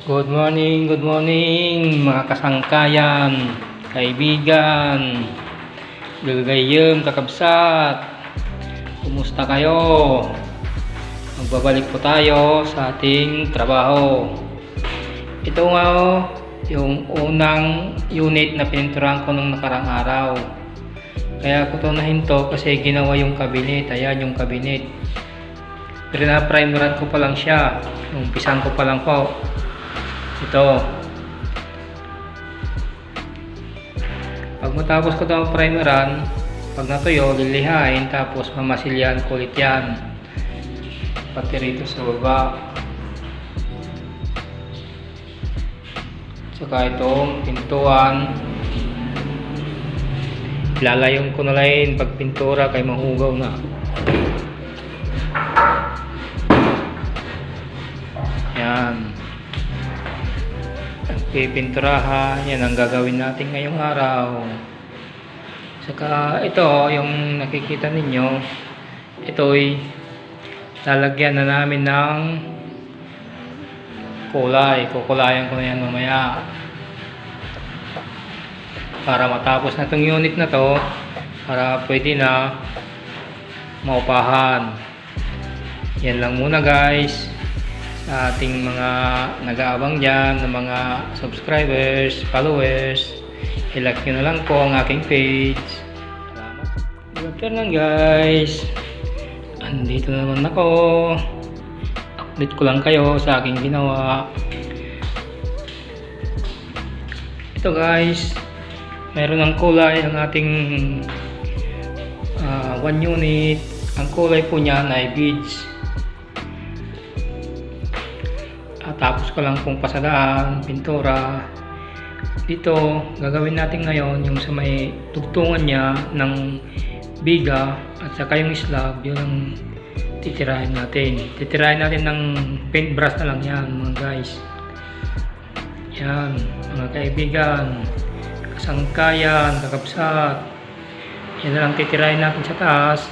Good morning mga kasangkayan, kaibigan, gagayem, kakabsat. Kumusta kayo? Magbabalik po tayo sa ating trabaho. Ito nga yung unang unit na pininturahan ko nung nakarang araw. Kaya ko to nahinto kasi ginawa yung cabinet. Ayan yung cabinet. Pero na-primeran ko pa lang siya. Umpisan ko pa lang po. Ito. Pag matapos ko itong primeran, pag natuyo, lilihain, tapos mamasilyan ko ulit yan. Pati rito sa baba. Saka itong pintuan. Lalayon ko na lang pag pintura kay mahugaw na. Yan. Pipinturahan, yan ang gagawin natin ngayong araw. Saka ito, yung nakikita ninyo, ito'y lalagyan na namin ng kulay. Kukulayan ko na yan mamaya para matapos na itong unit na to, para pwede na maupahan. Yan lang muna guys, sa ating mga nag-aabang dyan ng mga subscribers, followers. I-like nyo na lang po ang aking page. Salamat. Good afternoon guys, andito naman ako. Update ko lang kayo sa aking ginawa. Ito guys, meron ng kulay ang ating one unit. Ang kulay po niya ay beige. Tapos ko lang pong pasadaan, pintura. Dito, gagawin natin ngayon yung sa may tugtungan niya ng biga at saka yung slab, yun ang titirahin natin. Titirahin natin ng paintbrush na lang yan mga guys. Yan, mga kaibigan, kasangkayan, kakabsat. Yan na lang titirahin natin sa taas.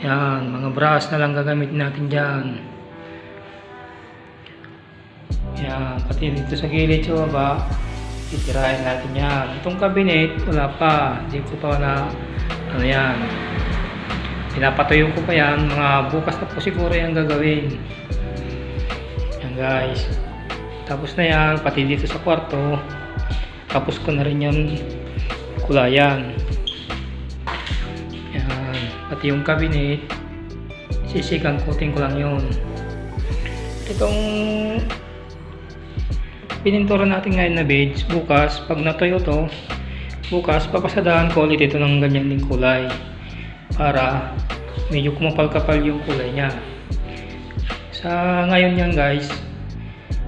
Yan, mga brush na lang gagamitin natin dyan. Yan, pati dito sa gilid sa baba, titirahin natin yan. Itong cabinet, wala pa. Hindi ko pa na, yan. Pinapatuyo ko pa yan. Mga bukas na po siguro yan gagawin. Yan guys. Tapos na yan, pati dito sa kwarto. Tapos ko na rin yung kulayan. Yan, pati yung cabinet, sisikang coating ko lang yun. Itong pinintura natin ngayon na beige, bukas pag natuyo to, bukas papasadahan ko ulit ito ng ganyan din kulay para medyo kumapal-kapal yung kulay niya. Sa ngayon yan guys,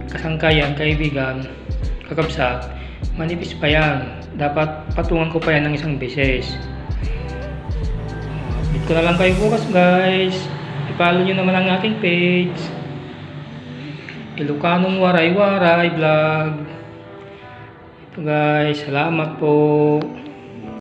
kasangkayan, kaibigan, kakabsat, manipis pa yan, dapat patungan ko pa yan ng isang beses. Update ko na lang kayo bukas guys. I-follow nyo naman ang aking page, Ilocanong Waray Waray Vlog. Ito guys, salamat po.